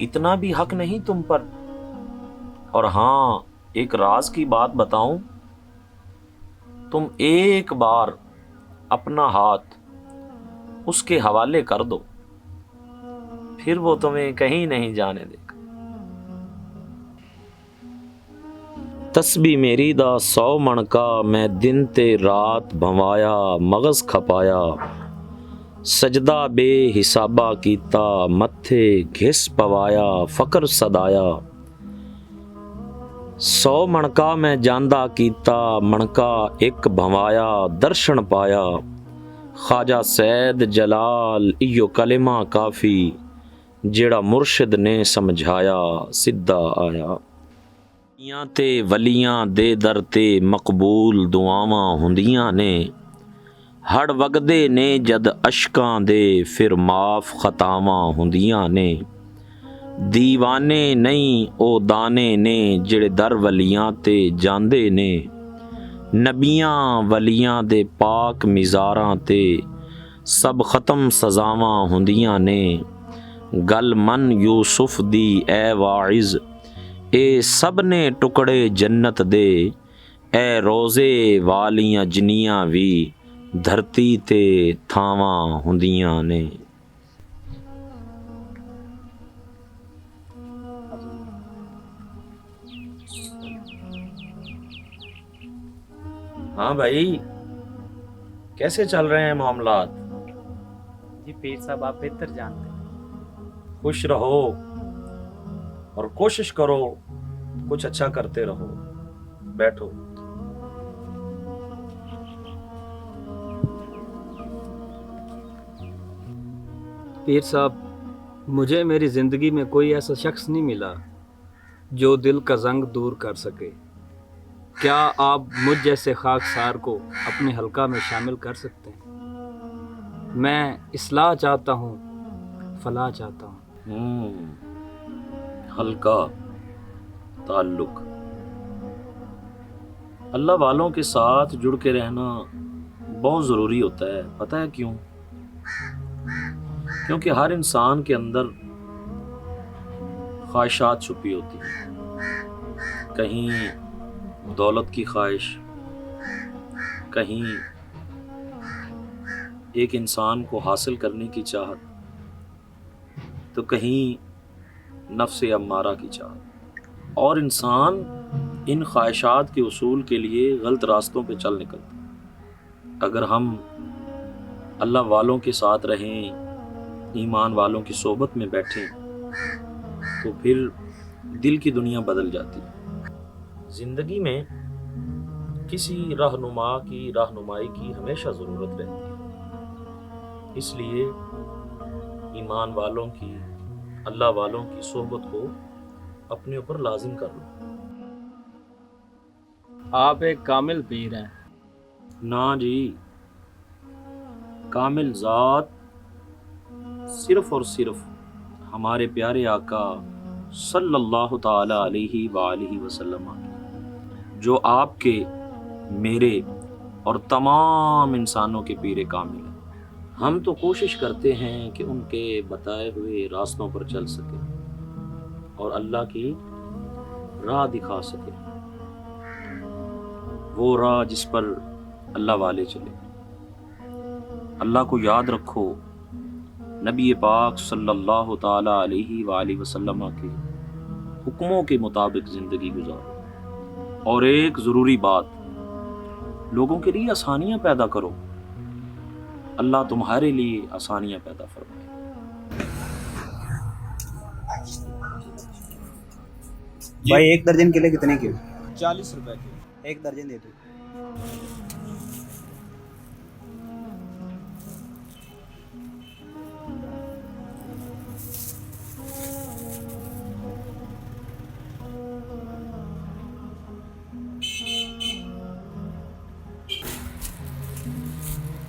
اتنا بھی حق نہیں تم پر؟ اور ہاں، ایک راز کی بات بتاؤں، تم ایک بار اپنا ہاتھ اس کے حوالے کر دو، پھر وہ تمہیں کہیں نہیں جانے دے گا۔ تسبیح میری دا 100 من کا، میں دن تے رات بھوایا، مغز کھپایا، سجدہ بے حسابہ کیتا، متھے گھس پوایا، فقر صدایا۔ 100 منکا میں جاندہ کیتا، منکا ایک بھوایا، درشن پایا۔ خواجہ سید جلال ایو کلمہ کافی، جیڑا مرشد نے سمجھایا، سدھا آیا۔ یاں تے ولیاں دے در تے مقبول دعاواں ہوندیاں نے، ہڑ وگدے نے جد اشکاں دے، پھر معاف خطاواں ہوندیاں نے۔ دیوانے نہیں او دانے نے، جڑے در ولیاں تے جاندے نے، نبیاں ولیاں دے پاک مزاراں تے سب ختم سزاواں ہوندیاں نے۔ گل من یوسف دی اے واعظ، اے سب نے ٹکڑے جنت دے، اے روزے والیاں جنیاں وی دھرتی تے تھاواں ہوندیاں نے۔ ہاں بھائی، کیسے چل رہے ہیں معاملات؟ جی پیر صاحب آپ بہتر جانتے ہیں۔ خوش رہو اور کوشش کرو کچھ اچھا کرتے رہو۔ بیٹھو۔ پیر صاحب، مجھے میری زندگی میں کوئی ایسا شخص نہیں ملا جو دل کا زنگ دور کر سکے۔ کیا آپ مجھ جیسے خاکسار کو اپنے حلقہ میں شامل کر سکتے ہیں؟ میں اصلاح چاہتا ہوں، فلاح چاہتا ہوں۔ حلقہ، تعلق، اللہ والوں کے ساتھ جڑ کے رہنا بہت ضروری ہوتا ہے۔ پتہ ہے کیوں؟ کیونکہ ہر انسان کے اندر خواہشات چھپی ہوتی ہیں، کہیں دولت کی خواہش، کہیں ایک انسان کو حاصل کرنے کی چاہت، تو کہیں نفس امارہ کی چاہت، اور انسان ان خواہشات کے حصول کے لیے غلط راستوں پہ چل نکلتا۔ اگر ہم اللہ والوں کے ساتھ رہیں، ایمان والوں کی صحبت میں بیٹھیں، تو پھر دل کی دنیا بدل جاتی ہے۔ زندگی میں کسی رہنما کی رہنمائی کی ہمیشہ ضرورت رہتی ہے، اس لیے ایمان والوں کی، اللہ والوں کی صحبت کو اپنے اوپر لازم کر لو۔ آپ ایک کامل پیر ہیں۔ نا جی، کامل ذات صرف اور صرف ہمارے پیارے آقا صلی اللہ تعالی علیہ وآلہ وسلم، جو آپ کے، میرے اور تمام انسانوں کے پیر کامل ہیں۔ ہم تو کوشش کرتے ہیں کہ ان کے بتائے ہوئے راستوں پر چل سکیں اور اللہ کی راہ دکھا سکیں، وہ راہ جس پر اللہ والے چلے۔ اللہ کو یاد رکھو، نبی پاک صلی اللہ تعالی علیہ وآلہ وسلم کے حکموں کے مطابق زندگی گزارو، اور ایک ضروری بات، لوگوں کے لیے آسانیاں پیدا کرو، اللہ تمہارے لیے آسانیاں پیدا فرمائے۔ بھائی ایک درجن کیلے کتنے کے؟ 40 روپے کے ایک درجن دے دو۔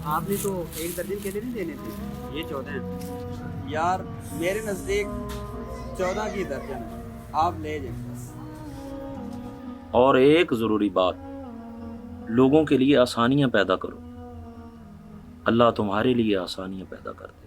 آپ نے تو ایک درجن کیلے نہیں دینے تھے، یہ 14 ہیں یار میرے نزدیک 14 کی درجن ہے، آپ لے جائیں بس۔ اور ایک ضروری بات، لوگوں کے لیے آسانیاں پیدا کرو، اللہ تمہارے لیے آسانیاں پیدا کرتا ہے۔